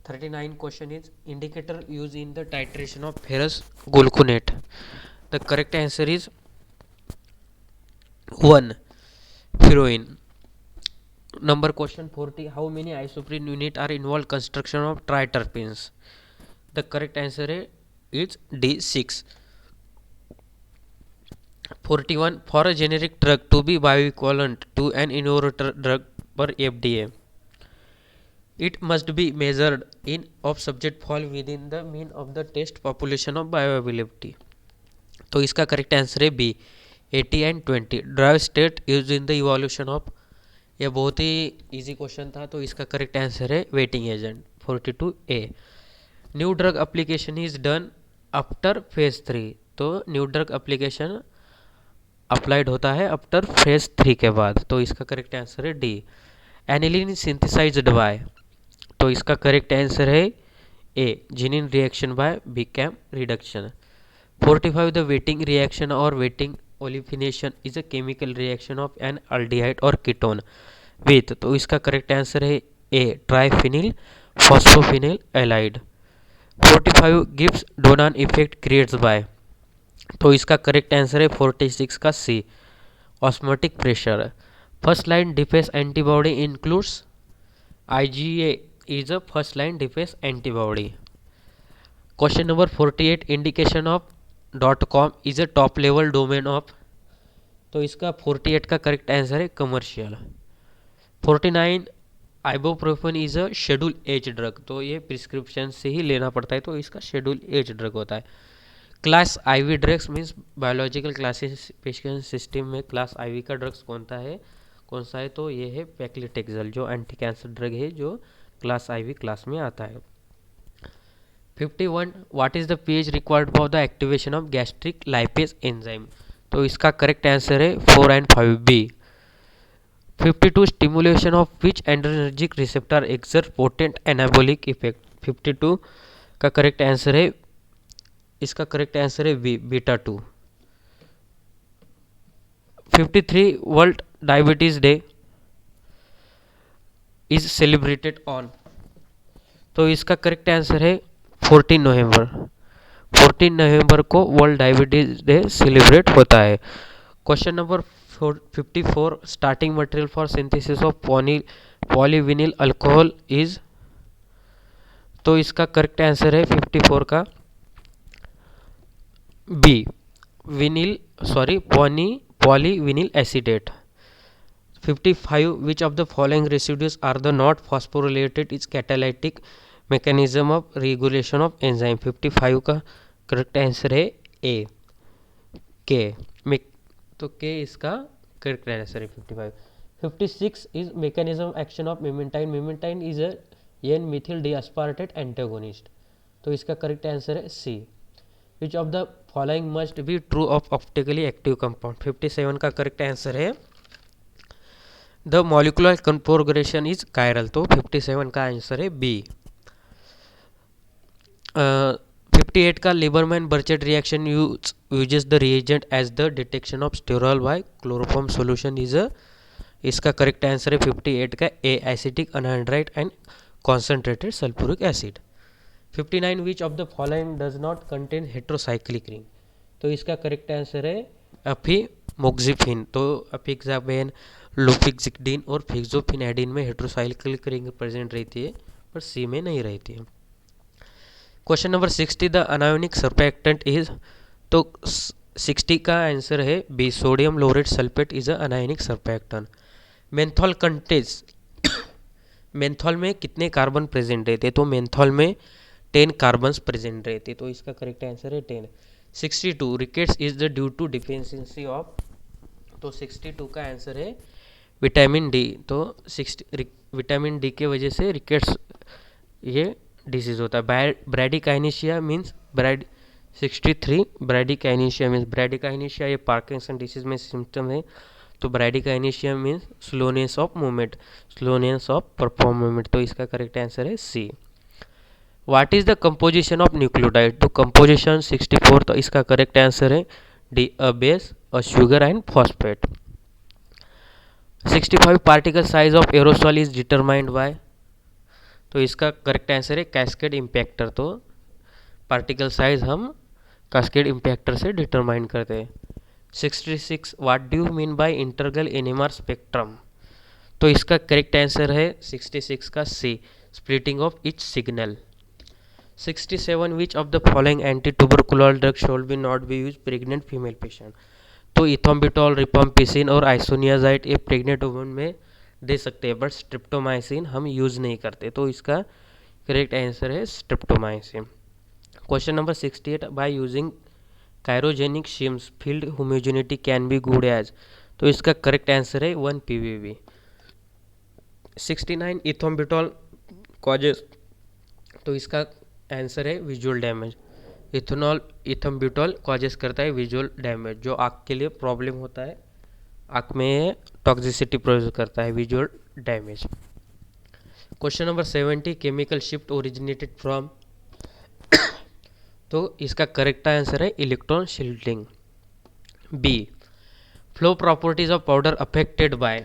39 question is indicator used in the titration of ferrous gluconate. The correct answer is 1. Heroin. Number question 40. How many isoprene unit are involved construction of triterpenes? The correct answer is D6. 41. For a generic drug to be bioequivalent to an innovator drug per FDA, it must be measured in of subject fall within the mean of the test population of bioavailability. तो इसका correct answer है B 80 and 20. Dry state use in the evolution of, यह बहुत ही easy question था, तो इसका correct answer है wetting agent 42A. New drug application is done after phase 3. तो न्यू ड्रग एप्लीकेशन अप्लाइड होता है आफ्टर फेज 3 के बाद, तो इसका करेक्ट आंसर है डी. एनिलीन सिंथेसाइज्ड बाय, तो इसका करेक्ट आंसर है A Zinin reaction by Bechamp reduction. 45. The wetting reaction or wetting olefination is a chemical reaction of an aldehyde or ketone with, तो इसका करेक्ट आंसर है A triphenyl phosphophenyl ylide. 45. Gibbs Donnan effect creates by, तो इसका correct answer है 46 का C osmotic pressure. First line defence antibody includes IgA is a first line defense antibody. Question number 48. Indication of .com is a top level domain of, तो इसका 48 का correct answer है commercial. 49. Ibuprofen is a schedule H drug, तो ये prescription से ही लेना पड़ता है, तो इसका शेड्यूल एज ड्रग होता है. Class IV drugs means biological classification system में क्लास IV का ड्रग्स कौन सा है, तो ये है पैक्लिटेक्सल, जो एंटी कैंसर ड्रग है जो क्लास IV क्लास में आता है. 51. What is the pH required for the activation of gastric lipase enzyme, तो इसका करेक्ट आंसर है 4 and 5B. 52. Stimulation of which adrenergic receptor exert potent anabolic effect, 52 का correct answer है, इसका करेक्ट आंसर है B beta 2. 53. World diabetes day is celebrated on, तो इसका correct answer है 14 नवंबर. 14 नवंबर को वर्ल्ड डायबिटीज डे सेलिब्रेट होता है. Question number 54. Starting material for synthesis of polyvinyl alcohol is, तो इसका करेक्ट आंसर है 54 का B polyvinyl acetate. 55. Which of the following residues are the not phosphorylated is catalytic mechanism of regulation of enzyme, 55 का correct answer है ए के, तो के इसका करेक्ट आंसर है 55. 56. Is mechanism action of memantine is an methyl D aspartate antagonist, तो इसका correct answer है C. Which of the following must be true of optically active compound, 57 का करेक्ट आंसर है the molecular configuration is chiral, तो 57 का answer है B. 58 का Liebermann Burchard reaction uses the reagent as the detection of sterol by chloroform solution is a, इसका correct answer है 58 का A acetic anhydride and concentrated sulphuric acid. 59. Which of the following does not contain heterocyclic ring, तो इसका correct answer है अफीमोक्सिफिन, तो अफिक्साबेन लोफिक्सिडीन और फिक्सोफिनेडिन में heterocyclic ring present रहती है, पर सी में नहीं रहती है. Question number 60. The anionic surfactant is, तो 60 का आंसर है B sodium laurate sulphate is a anionic surfactant. Menthol contains, menthol में कितने कार्बन प्रेजेंट रहते हैं, तो मेंथॉल में 10 कार्बन्स प्रेजेंट रहते, तो इसका करेक्ट आंसर है 10. 62. Rickets is the due to deficiency of, तो 62 का आंसर है विटामिन डी, तो विटामिन डी के वजह से रिकेट्स ये डिसीज होता है. ब्रैडिकाइनेशिया मीन्स 63. ब्रैडिकाइनेशिया मीन्स, ब्रैडिकाइनेशिया ये पार्किंसन डिसीज में सिम्टम है, तो bradykinesia means slowness of movement, slowness of perform movement, तो इसका करेक्ट आंसर है C. What is the composition of nucleotide, तो कंपोजिशन 64, तो इसका करेक्ट आंसर है D a base a sugar and phosphate. 65. Particle size of aerosol is determined by, तो इसका correct answer है कैस्केड इम्पैक्टर। तो पार्टिकल साइज हम कैस्केड इम्पैक्टर से डिटरमाइन करते हैं। 66 what do you mean by integral NMR spectrum. तो इसका करेक्ट आंसर है 66 का C, splitting of each signal. 67 which of the following anti tubercular drug should be not be use pregnant female patient. तो ethambutol, रिपम्पिसिन और isoniazid ये pregnant woman में दे सकते हैं, बट स्ट्रिप्टोमाइसिन हम यूज़ नहीं करते। तो इसका करेक्ट आंसर है streptomycin. Question number 68 by using cryogenic shims field homogeneity can be good as. तो इसका करेक्ट आंसर है 1 पीवीवी। 69 इथोम्बिटॉल कॉजेस। तो इसका आंसर है विजुअल डैमेज। इथोम्बिटॉल कॉजेस करता है विजुअल डैमेज, जो आँख के लिए प्रॉब्लम होता है, आँख में टॉक्सिसिटी प्रोड्यूस करता है, visual damage. Question number 70 chemical shift originated from. तो इसका करेक्ट आंसर है electron shielding. B flow properties of powder affected by.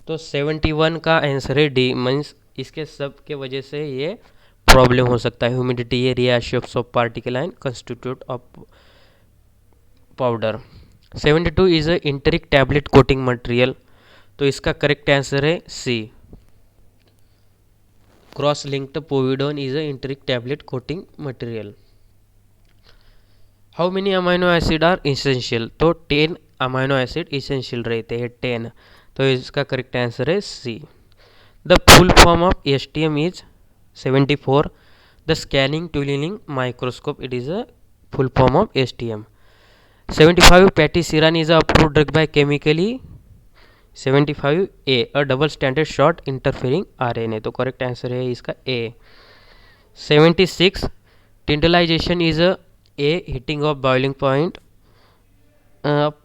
तो 71 का आंसर है डी, मीन्स इसके सब के वजह से ये प्रॉब्लम हो सकता है। Humidity, area, shapes of particle and constitute of powder. 72 is a enteric tablet coating material. तो इसका करेक्ट आंसर है C, cross linked povidone is a enteric tablet coating material. How many amino acid are essential. तो 10 amino acid essential रहते हैं, 10। तो इसका correct answer है C. The full form of STM is 74 the scanning tunneling microscope, it is a full form of STM. 75 patisiran is approved drug by chemically. 75 A a double standard short interfering RNA. तो correct answer है इसका A. 76 tyndallization is a A heating of boiling point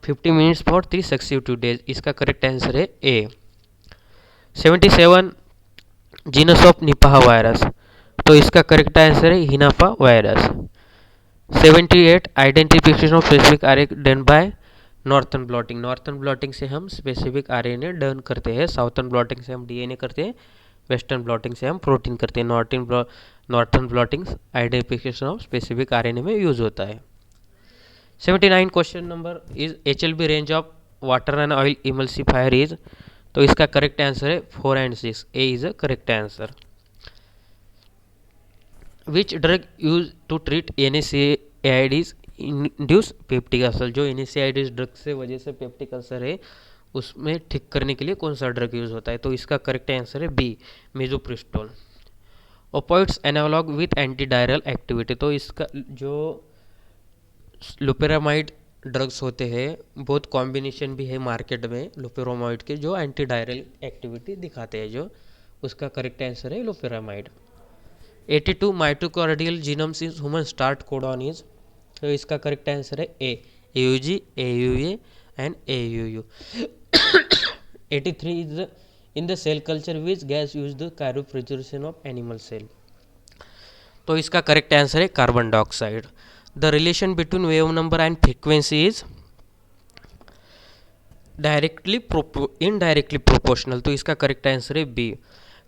50 minutes for 3 successive days. इसका correct answer है A. 77 genus of Nipah virus. तो इसका correct answer है henipa virus. 78 identification of specific RNA done by northern blotting. Northern blotting से हम specific RNA done करते हैं, southern blotting से हम डीएनए करते हैं, वेस्टर्न ब्लॉटिंग से हम प्रोटीन करते हैं। Northern blotting identification of specific RNA में यूज होता है। 79 question number is HLB range of water and oil emulsifier is. तो इसका करेक्ट आंसर है 4 and 6, A is a correct answer. Which drug use to treat NSAIDs induce peptic ulcer. जो NSAIDs drug से वजह से peptic ulcer है उसमें ठीक करने के लिए कौन सा ड्रग यूज होता है। तो इसका करेक्ट आंसर है B, misoprostol. Opioids analog with anti diarrhoeal activity. तो इसका जो लोपेरामाइड ड्रग्स होते हैं, बहुत कॉम्बिनेशन भी है मार्केट में लोपेरामाइड के, जो एंटी डायरल एक्टिविटी दिखाते हैं, जो उसका करेक्ट आंसर है loperamide. 82 mitochondrial genomes is human start codon is. तो इसका करेक्ट आंसर है A, AUG, AUA and AUU। 83 is in the cell culture which gas use the cryopreservation of animal cell. तो इसका करेक्ट आंसर है carbon dioxide. The relation between wave number and frequency is indirectly proportional. तो इसका correct answer है B,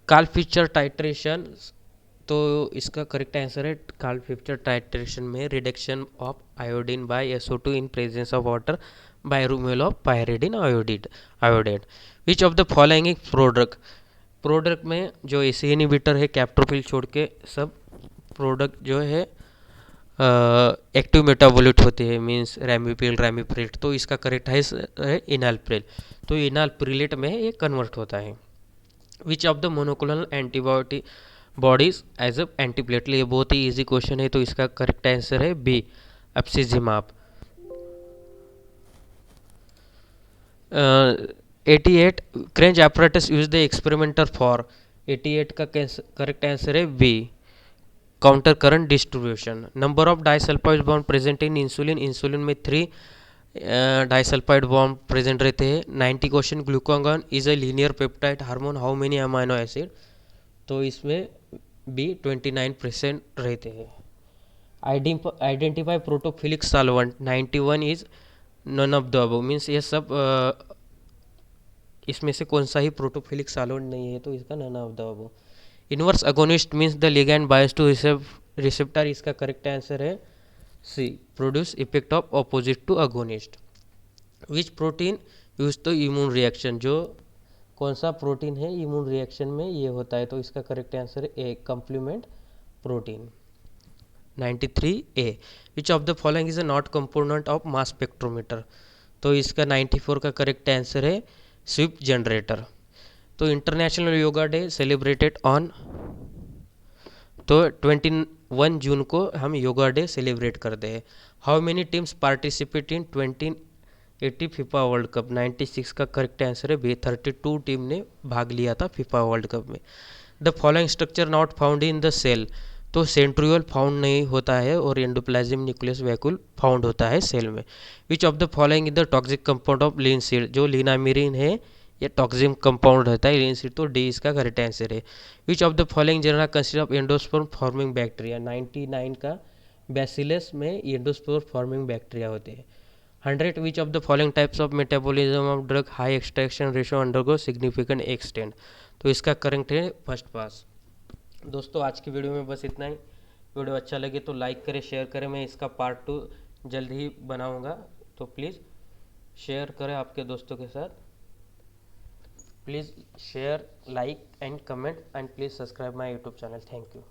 Karl Fischer titration. तो इसका correct answer है Karl Fischer titration में reduction of iodine by SO2 in presence of water by removal of pyridine iodate. Which of the following is product में जो AC inhibitor है captopril छोड़ के सब प्रोडक्ट जो है एक्टिव मेटाबोलिट होते हैं, मीन्स रैमिप्रिल, रैमिप्रिलेट। तो इसका करेक्ट है इनालप्रिल। तो इनालप्रिलेट में ये कन्वर्ट होता है। Which of the monoclonal antibody bodies as a antiplatelet. ये बहुत ही इजी क्वेश्चन है, तो इसका करेक्ट आंसर है B, abciximab. 88 Craig apparatus use the experimenter for. 88 का करेक्ट आंसर है B, counter current distribution. Number of disulphide bond present in insulin. Insulin में 3 डाइसल्फाइड बॉन्ड प्रेजेंट रहते हैं। 90 question glucagon is a linear peptide hormone, how many amino acid. तो इसमें B 29% रहते हैं। Identify protophilic solvent. 91 is none of the above, means ये सब इसमें से कौन सा ही प्रोटोफिलिक सॉल्वेंट नहीं है, तो इसका none of the above. Inverse agonist means the ligand bias to receptor, इसका करेक्ट आंसर है C, produce effect of opposite to agonist. Which protein use to immune reaction, जो कौन सा प्रोटीन है इम्यून रिएक्शन में ये होता है, तो इसका करेक्ट आंसर है A, complement protein. 93 A, which of the following is a not component of mass spectrometer, तो इसका 94 का करेक्ट आंसर है स्विफ्ट जनरेटर। तो international yoga day celebrated on, तो 21 जून को हम योगा डे सेलिब्रेट करते हैं। How many teams participate in 2080 FIFA World Cup, 96 का करेक्ट आंसर है बी, 32 टीम ने भाग लिया था फीफा वर्ल्ड कप में। The following structure not found in the cell, तो सेंट्रियोल फाउंड नहीं होता है और एंडोप्लाज्म न्यूक्लियस वैक्यूल फाउंड होता है सेल में। विच of the following is the toxic compound of linseed, जो लिनामिरिन है ये टॉक्सिक कंपाउंड होता है लिनसीड, तो डी इसका करेक्ट आंसर है। Which of the following genera consist of endosperm forming bacteria, 99 का बैसिलस में एंडोस्पर्म फॉर्मिंग बैक्टीरिया होते हैं। 100 विच of the following types of metabolism of drug high extraction ratio undergo significant extend, तो इसका correct है first pass. दोस्तों आज की वीडियो में बस इतना ही। वीडियो अच्छा लगे तो लाइक करें, शेयर करें, मैं इसका पार्ट 2 जल्द ही बनाऊंगा, तो प्लीज़ शेयर करें आपके दोस्तों के साथ। Please share, like and comment and please subscribe my YouTube channel. Thank you.